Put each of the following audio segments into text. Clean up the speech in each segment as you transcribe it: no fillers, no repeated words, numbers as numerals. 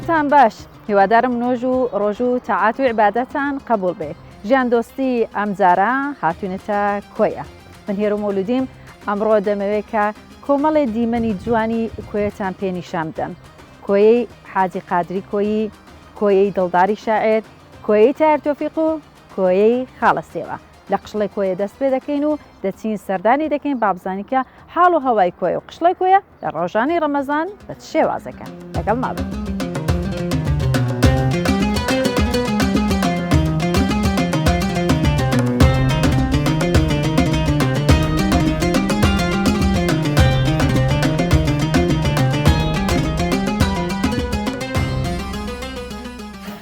حاڵتان باش هیوادارم نۆژ و ڕۆژ و تەعات و عیبادەتان قبول بێ. ژیان دۆستی ئەمجارە هاتوونەتە کۆیە. من هێرو مەولودیم ئەمڕۆ دەمەوێت کە کۆمەڵێ دیمەنی جوانی کۆیەتان پێنیشان بدەم. کۆیەی حاجی قادری کۆیی، کۆیەی دڵداری شاعر، کۆیەی تایر تۆفیق و کۆیەی خاڵە سێوە. لە قشڵی کۆیە دەست پێ دەکەین و دەچین سەردانی دەکەین بابزانی کە حاڵ و هەوای کۆیە و قشڵی کۆیە لە ڕۆژانی ڕەمەزان بە چ شێوازەکەن. لەگەڵ مابن.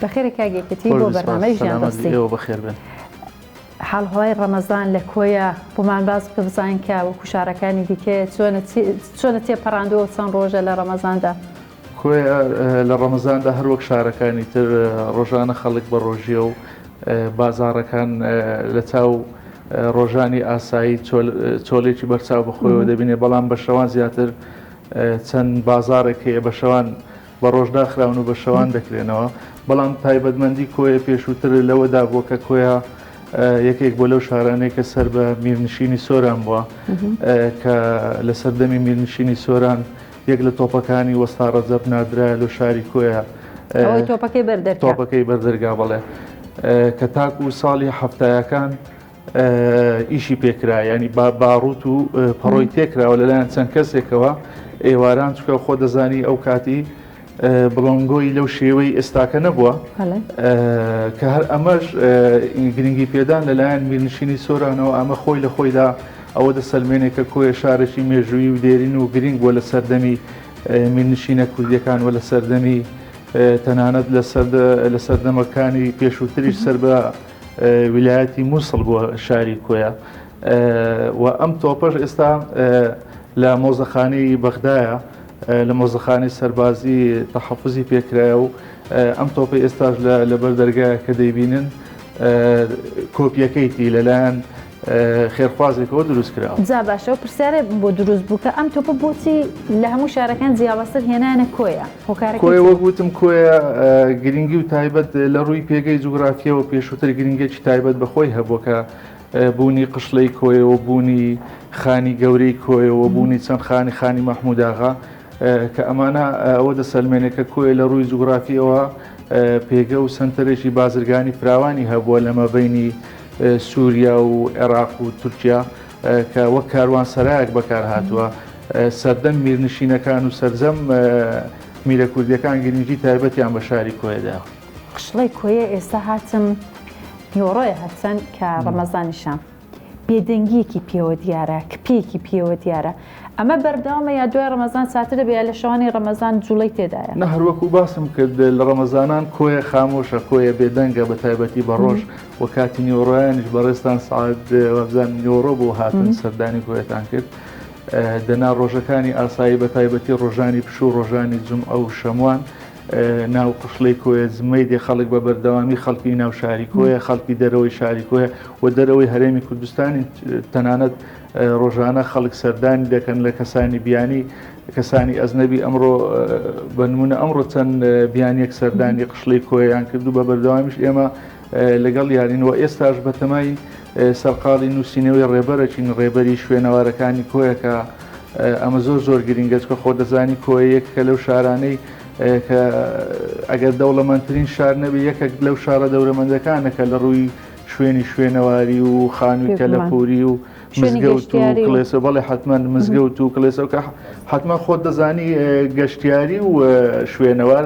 بەخێرە کاگێکەتی بۆ بەرنامەی ژیان دۆستی. بەخێر بن. حاڵهەوای ڕەمەزان لە کۆیە بۆمان باز بکە بزانین کە وەکو شارەکانی دیکە چۆنە تێپەڕاندووە چەند ڕۆژە لە ڕەمەزاندا. کۆیە لە ڕەمەزاندا هەر وەک شارەکانی تر ڕۆژانە خەڵک بە ڕۆژیە و بازاڕەکان لە چاو ڕۆژانی ئاسایی چۆلێکی بەرچاو بەخۆیەوە دەبینێ، بەڵام بە شەوان زیاتر چەند بازارێک هەیە بە شەوان بە ڕۆژدا خراون و بە شەوان دەکرێنەوە. بەڵام تایبەتمەندی کۆیە پێشووتر لەوەدا بووە کە کۆیە یەکێک بۆ لەو شارانەی کە سەر بە میرنشینی سۆران بووە، کە لە سەردەمی میرنشینی سۆران یەک لە تۆپەکانی وەستا ڕەجەب نادرایە لە شاری کۆیە، تۆپەکەی بەردەرگا بڵێ، کە تاکو و ساڵی هەفتایەکان ئیشی پێکرا، ینی باڕوت و پەڕۆی تێکراوە لەلایەن چەند کەسێکەوە ئێواران، چکە خۆ دەزانی ئەو کاتی بڵۆنگۆی لەو شێوەی ئێستاکە نەبووە، کە هەر ئەمەش گرنگی پێدان لەلایەن میرنشینی سۆرانەوە. ئەمە خۆی لە خۆیدا ئەوە دەسەلمێنێت کە کۆیە شارێکی مێژووی و دێرین و گرنگ بووە لە سەردەمی میرنشینە کوردیەکان و لە سەردەمی تەنانەت لە سەردەمەکانی پێشووتریش سەر بە ویلایەتی مووسڵ بووە شاری کۆیە. و ئەم تۆپەش ئێستا لە مۆزەخانەی بەغدایە، لە مۆزەخانەی سەربازی تەحەفوزی پێکرایە و ئەم تۆپی ئێستاش لە بەردەرگایە کە دەیبینن کۆپیەکەیتی لەلایەن خێرخوازێکەوە دروست کراوە. جا باشەوە پرسیارە بۆ دروست بوو کە ئەم تۆپە بۆچی لە هەموو شارەکان جیاوازتر هێنانە کۆیە؟ کۆیە وەگوتم کۆیە گرنگی و تایبەت لە ڕووی پێگەی جوگرافیەوە پێشووتر گرنگێکی تایبەت بەخۆی هەبووە، کە بوونی قشڵەی کۆیەوە، بوونی خانی گەورەی کۆیەوە، بوونی چەند خانی مەحموود ئاغا، کە ئەمانە ئەوە دەسەلمێنێت کە کۆیە لە ڕووی جوگرافیەوە پێگە و سنتەرێکی بازرگانی فراوانی هەبووە لە مەبەینی سووریا و عێراق و تورکیا، کە وەک کاروان سەرایەک بەکار هاتووە. سەردەم میرنشینەکان و سەرجەم میرە کوردیەکان گرنگی تایبەتیان بە شاری کۆیەدا. قشڵی کۆیە ئێستا هاتم نیۆڕۆیە هەچەند کە ڕەمەزانیشان بێدەنگیەکی پێوە دیارە، کپێکی پێوە دیارە. ئەمە بەردەوامە یا دوای ڕەمەزان چاترە بێ لە شەوانی ڕەمەزان جوڵەی تێدایە؟ نە، هەروەکو باسم کرد لە ڕەمەزانان کۆیە خامۆشە، کۆیە بێدەنگە بە تایبەتی بە ڕۆژ و کاتی نیۆڕۆیانیش بەڕێستان سعات وەبزان نیۆڕۆ بۆ هاتن سەردانی کۆیەتان کرد. دەنا ڕۆژەکانی ئاسایی بە تایبەتی ڕۆژانی پشوو، ڕۆژانی جومعە و شەموان ناو قشڵی کۆیە زمەی دێ خەڵک بە بەردەوامی خەڵکی ناو شاری کۆیە، خەڵکی دەرەوەی شاری کۆیە و دەرەوەی هەرێمی کوردستانی تەنانەت ڕۆژانە خەڵک سەردانی دەکەن لە کەسانی بیانی، کەسانی ئەزنەبی. ئەمڕۆ بە نمونە ئەمڕۆ چەند بیانیەک سەردانی قشڵی کۆیەیان کردو بە بەردەوامیش ئێمە لەگەڵ یارینەوە. ئێستاش بەتەمای سەرقاڵی نووسینەوەی ڕێبەرەچین، ڕێبەری شوێنەوارەکانی کۆیە، کە ئەمە زۆر گرنگە، کە خۆ دەزانی کۆیە یەکە لەو شارانەی کە ئەگەر دەوڵەمەندترین شار نەبی، یەکێک لەو شارە دەورەمەندەکانە کە لە ڕووی شوێنەواری و خانووی کەلەپوری و مزگەوت و کڵێسە، بەڵێ حتمما مزگەوت و کڵێسە، کە حتمما خۆت دەزانی گەشتیاری و شوێنەوار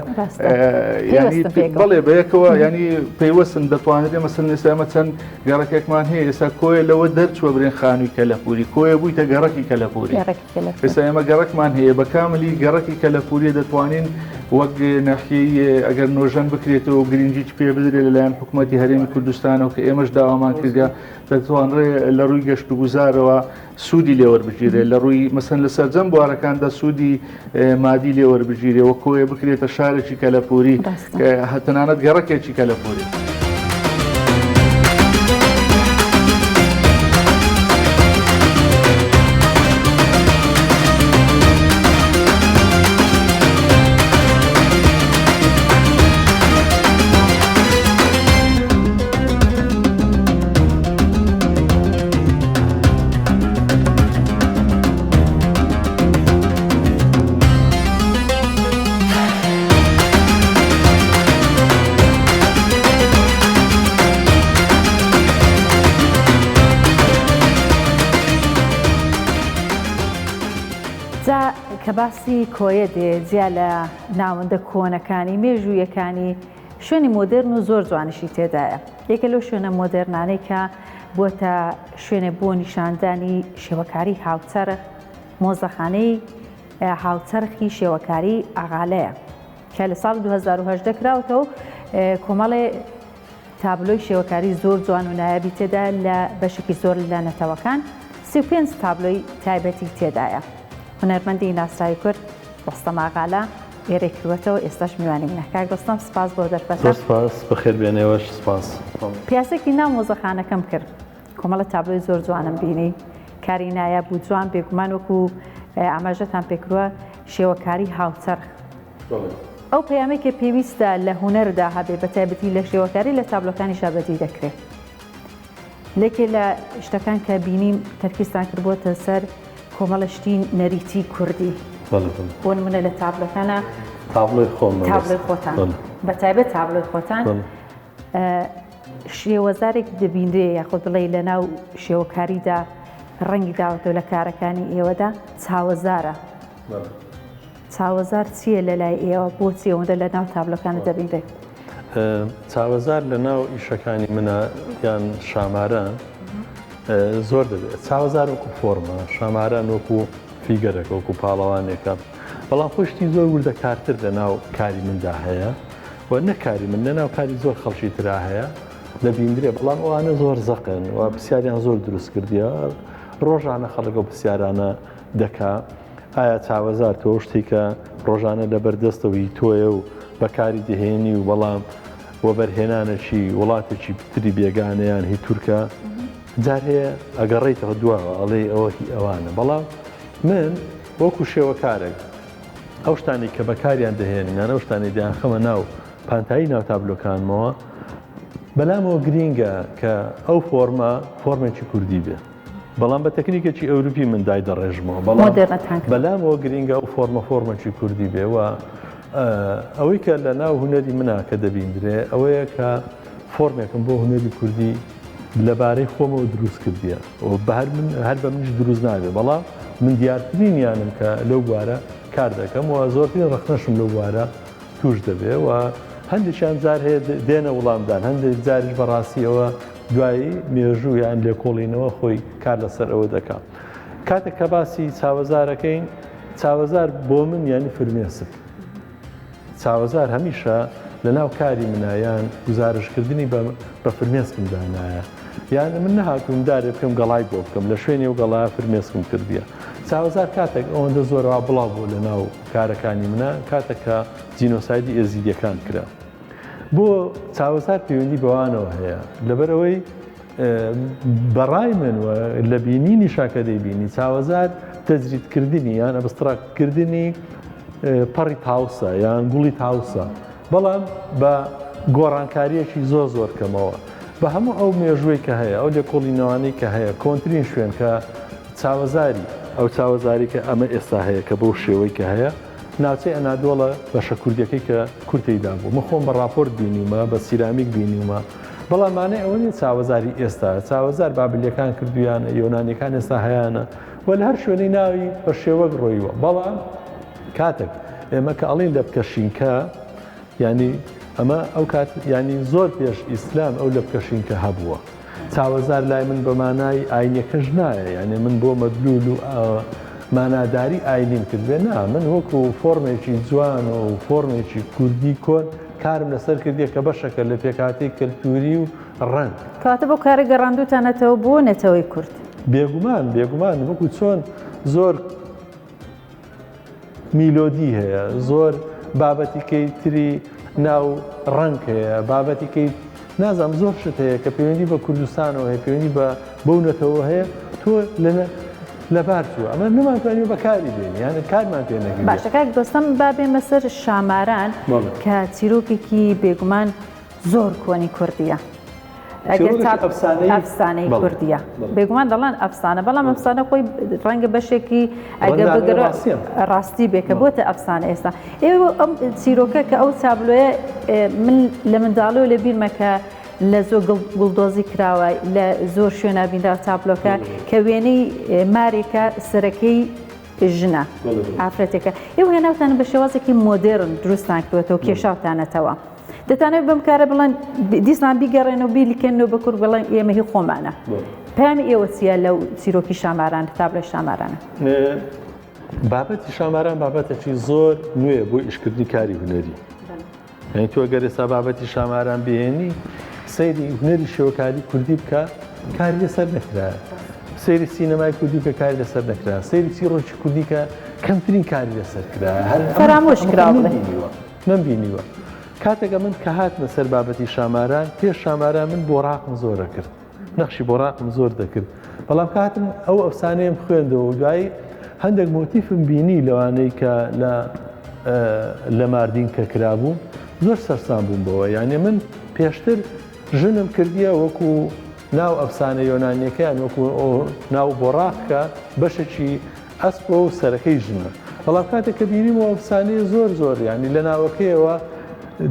ینی بەڵێ بەیەکەوە ینی پەیوەستن دەتوانێت. مەسەڵەن ئێستا ئەمە چەند گەڕەکێکمان هەیە، ئێستا کۆیە لەوە دەرچووە برێن خانووی کەلەپوری، کۆیە بوویتە گەڕەکی کەلەپوری. ئێستا ئێمە گەڕەکمان هەیە بە کاملی گەڕەکی کەلەپوری دەتوانین وەک ناحیەی ئەگەر نۆژەن بکرێتەوە و گرنگی پێ بدرێت لەلایەن حکوومەتی هەرێمی کوردستانەوە، کە ئێمەش داوامان کردە دەتوانرێت لە ڕووی گەشت و گوزارەوە سوودی لێوەربگیرێت، لە ڕووی مەسەن لە سەرجەم بوارەکاندا سوودی مادی لێوەربگیرێ، وە کۆیە بکرێتە شارێکی کەلەپوری، کە تەنانەت گەڕەکێکی کەلەپوری. کە باسی کۆیە دێ جیا لە ناوەندە کۆنەکانی مێژوویەکانی شوێنی مۆدرن و زۆر جوانشی تێدایە. یەکە لەو شوێنە مۆدرنانەی کە بۆتە شوێنێ بۆ نیشاندانی شێوەکاری هاوچەرخ، مۆزەخانەی هاوچەرخی شێوەکاری ئاغالەیە کە لە ساڵ 2010 کراوەتەوە کۆمەڵێ تابلۆی شێوەکاری زۆر جوان و نایابی تێدا لە بەشێکی زۆر لە نەتەوەکان 35 تابلۆی تایبەتی تێدایە. هونەرمەندی ناسراوی کورد ڕۆستەم ئاغالە ئێرە کردوەتەوە ئێستاش میوانی منە. کاک ڕۆستەم سپاس بۆ دەرفەتە. سپاس بەخێر بێنێوەش سپاس. پیاسێکی ناو مۆزەخانەکەم کرد کۆمەڵە تابلۆی زۆر جوانم بینی کاری نایاب بوو جوان بێگومان وەکو ئاماژەتان پێکردووە شێوەکاری هاوچەرخ. ئەو پەیامەی کە پێویستە لە هونەردا هەبێ بە تایبەتی لە شێوەکاری لە تابلۆکانی شابەتی دەکرێت. لێکێ لە شتەکان کە بینیم تەرکیزتان کردبووەتە سەر کۆمەڵە شتی نەریتی کوردی بۆ نمونە لە تابلۆکانە تابلۆی خۆتان بە تایبەت تابلۆی خۆتان شێوەزارێک دەبیندرێ یاخۆ بڵێ لە ناو شێوەکاریدا ڕەنگی داوەتەوە لە کارەکانی ئێوەدا چاوەزارە. چاوەزار چییە لە لای ئێوە بۆچی ئەوەندە لە ناو تابلۆکانە دەبیندرێت؟ چاوەزار لە ناو ئیشەکانی منە یان شاماران زۆر دەبێت. چاوەزار وەکو فۆرمە، شاماران وەکو فیگەرێک وەکو پاڵەوانێکە، بەڵام خۆشتی زۆر وردەکارتر لە ناو کاری مندا هەیە و نەکاری من لە ناو کاری زۆر خەڵکی ترا هەیە دەبیندرێ، بەڵام ئەوانە زۆر زەقن و پرسیاریان زۆر دروست کردیە. ڕۆژانە خەڵک و پرسیارانە دەکا ئایا چاوەزار تۆ شتی کە ڕۆژانە لەبەردەستەوەی تۆیە و بەکاری دەهێنی و بەڵام وەبەرهێنانەکی وڵاتێکی پتری بێگانەیان هی تورکە جار هەیە ئەگەڕێیتەوە دواوە ئەڵێ ئەوە هی ئەوانە، بەڵام من وەکو شێوەکارێک ئەو شتانی کە بەکاریان دەهێنیان ئەو شتانی دیان خەمە ناو پانتایی ناو تابلۆکانمەوە بەلامەوە گرینگە کە ئەو فۆرمێکی کوردی بێ، بەڵام بە تەکنیکێکی ئەوروپی من دای دەڕێژمەوە، بەلامەوە گرینگە ئەو فۆرمێکی کوردی بێ و ئەوەی کە لە ناو هونەری منە کە دەبیندرێ ئەوەیە کە فۆرمێکم بۆ هونەری کوردی لەبارەی خۆمەوە دروست کردیە و هەر بە منش دروست نابێ، بەڵام من دیارترینیانم کە لەو بوارە کار دەکەم و زۆرترین ڕخنەشم لەو بوارە توش دەبێ و هەندێکیان جار هەیە دێنە وڵامدان، هەندێک جاریش بەڕاستیەوە دوایی مێژوو یان لێکۆڵینەوە خۆی کار لەسەر ئەوە دەکا. کاتێک کە باسی چاوەزارەکەین، چاوەزار بۆ من یانی فرمێسک. چاوەزار هەمیشە لە ناو کاری منایان گزارشکردنی بە فرمێسکم دانایە، یان من نەهاتووم دارێ بکەم گەڵای بۆ بکەم لە شوێنی و گەڵا فرمێسکم کردیە. چاوەزار کاتێک ئەوەندە زۆرەوە بڵاو بوو لە ناو کارەکانی منە کاتێک کە جینۆسایدی ئێزیدیەکان کرا. بۆ چاوەزار پەیوەندی بەوانەوە هەیە لەبەرەوەی بەڕای من و لە بینینی شاکە دەیبینی چاوەزار تەجریدکردنی یان ئەبستراکتکردنی پەڕی تاوسە یان گوڵی تاوسە، بەڵام بە گۆڕانکاریەکی زۆر کەمەوە بە هەموو ئەو مێژووی کە هەیە ئەو لێکۆڵینەوانی کە هەیە کۆنترین شوێن کە چاوەزاری ئەو چاوەزاری کە ئەمە ئێستا هەیە کە بەو شێوەی کە هەیە ناوچەی ئەنادۆڵە بەشە کوردیەکەی کە کورتیدا بوو. من خۆم بە راپۆرت بینیمە بە سیرامیک بینیمە، بەڵام مانای ئەوە نیە چاوەزاری ئێستا چاوەزار بابلیەکان کردویانە یۆنانیەکان ئێستا هەیەە و لە هەر شوێنەی ناوی بە شێوەک ڕۆیوە، بەڵام کاتێک ئێمە کە ئەڵین لە بکەشینکە ینی ئەمە ئەو کات ینی زۆر پێش ئیسلام ئەو لە بکەشینکە هەبووە. چاوەزار لای من بە مانای ئاینەکەش نایە، یعنی من بۆ مەدلول و ماناداری ئاینیم کردێ نا، من وەکو فۆرمێکی جوان و فۆرمێکی کوردی کۆن کارم لەسەر کردیە کە بەشەکە لە پێکاتی کەلتوری و ڕەنگ. کاتە بۆ کارە گەڕاندوتانەتەوە بۆ نەتەوەی کورد بێگومان وەکو چۆن زۆر میلۆدی هەیە، زۆر بابەتیکەی تری ناو ڕەنگ هەیە، بابەتیکەی نازام زۆر شت هەیە کە پەیوەندی بە کوردستانەوە هەیە، پەیوەندی بە بەونەتەوە هەیە، تۆ لەبار چووە ئەمە نەمانتوانانی بەکاری بێنی یانە کارمان پێ نەگرێت. باشە کاک دۆستەم با بێمە سەر شاماران کە چیرۆکێکی بێگومان زۆر کۆنی کوردیە، ئەفسانەی کوردیە بێگومان دەڵێن ئەفسانە، بەڵام ئەفسانە خۆی ڕەنگە بەشێکی ئەگە بگرە ڕاستی بێکە بۆتە ئەفسانە. ئێستا ئێوە ئەم چیرۆکە کە ئەو چابلۆیە من لە منداڵیەوە لە بیرمە کە لە زۆر گوڵدۆزی کراوە لە زۆر شوێنە بینرا چابلۆکە کە وێنەی مارێکە سەرەکەی ژنە ئافرەتێکە ئێوە هێناوتانە بە شێوازێکی مۆدرن دروستان کردوێتەوە کێشاوتانەتەوە دەتانێت بەم کارە بڵێن دیسان بیگەڕێنەوە بیلیکەنەوە بە کوور بڵێن ئێمە هی خۆمانە پامی ئێوە چیە لەو چیرۆکی شاماران تابلە شامارانە بابەتی شاماران بابەتێکی زۆر نوێ بۆ ئیشکردنی کاری هونەری یعنی تۆ ئەگەر ئێستا بابەتی شاماران بهێنی سەیری هونەری شێوەکاری کوردی بکە کاری لەسەر نەکرایە سەیری سینەمای کوردی بکە کاری لەسەر نەکرا سەیری چیرۆکی کوردی کە کەمترین کاری لەسەر کرایە فەرامۆش کراوە نەمبینیوە کاتێکە من کە هاتمە سەر بابەتی شاماران پێش شاماران من بۆڕاقم زۆرە کرد نەخشی بۆڕاقم زۆر دەکرد بەڵام کاتم ئەو ئەفسانەیەم خوێندەوە دوایی هەندێک مۆتیفم بینی لەوانەی کە لە ماردین کە کرابوو زۆر سەرسان بووم بەوە یعنی من پێشتر ژنم کردیە وەکو ناو ئەفسانە یۆنانیەکەیان وەکو ناو بۆڕاقکە بەشێکی ئەسپۆ و سەرەکەی ژنە بەڵام کاتێک کە بینیمەوە ئەفسانەیە زۆر ینی لە ناوەکەیەوە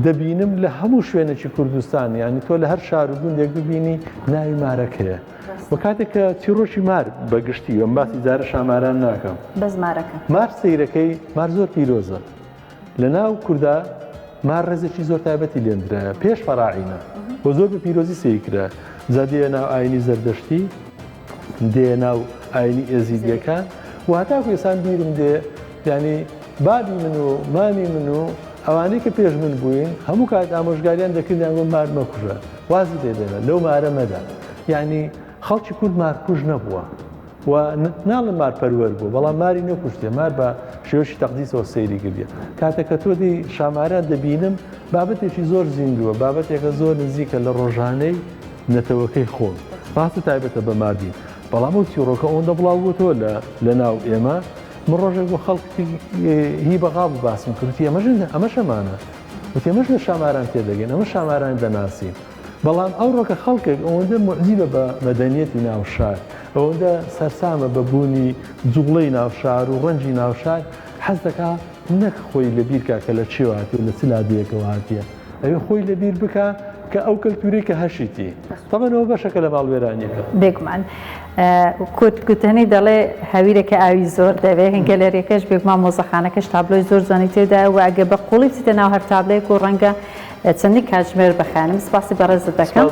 دەبینم لە هەموو شوێنێکی کوردستان ینی تۆ لە هەر شار و گوندێک ببینی ناوی مارەکەیە وە کاتێک کە چیرۆکی مار بەگشتی ئەم باسی جارە شاماران ناکەم بەس مارەکە مار سەیرەکەی مار زۆر پیرۆزە لە ناو کووردا مار ڕێزێکی زۆر تایبەتی لێندرایە پێش فەراعینە بۆ زۆر بە پیرۆزی سەیرکرا جا دێ ناو ئاینی زەردەشتی دێ ناو ئاینی ئێزیدیەکان و هەتاکو ئێسان بیرم دێ ینی بابی من و مامی من و ئەوانەی کە پێش من بووین هەموو کات ئامۆژگاریان دەکردیان بۆ مار مەکوژە وازی لێدێنە لەو مارە مەدا یعنی خەڵکی کورد مارکوژ نەبووە و ناڵم مارپەروەر بوو بەڵام ماری نەکوشتێ مار بە شێوەشی تەقدیسەوە سەیری کردیە کاتێککە تۆ دی شاماران دەبینم بابەتێکی زۆر زیندووە بابەتێکە زۆر نزیکە لە ڕۆژانەی نەتەوەکەی خۆن ڕاستە تایبەتە بە ماردین بەڵام و چیرۆکە ئەوەندە بڵاوبووتەوە لە ناو ئێمە من ڕۆژێک بۆ خەڵکی هی بەغا بوو باسم کردی ئەمە شەمانە وتی ئەمەش لە شاماران تێدەگەن ئەمە شاماران دەناسین بەڵام ئەو ڕۆکە خەڵکێک ئەوەندە مەعجیبە بە مەدەنیەتی ناوشار ئەوەندە سەرسامە بە بوونی جوڵەی ناوشار و ڕەنجی ناوشار حەز دەکا نەک خۆی لەبیرکە کە لە چێواتی و لە چلادیەکەوە هاتیە ئەوێ خۆی لەبیر بکە کە ئەو کەلتوری کە هەشیتی تەمەنەوە بەشەکە لە باڵوێرانیەکە بێگومان کوتنی دەڵێ هەویرێکە ئاوی زۆر دەوێت هەنگەلێرەکەش بێگومان مۆزەخانەکەش تابلۆی زۆر زۆنی تێدا و ئەگە بە قوڵی بچیتە ناو هەر تابلەیەک و ڕەنگە چەندی کاتژمێر بخوێنم سپاسی بەڕێزت دەکەم.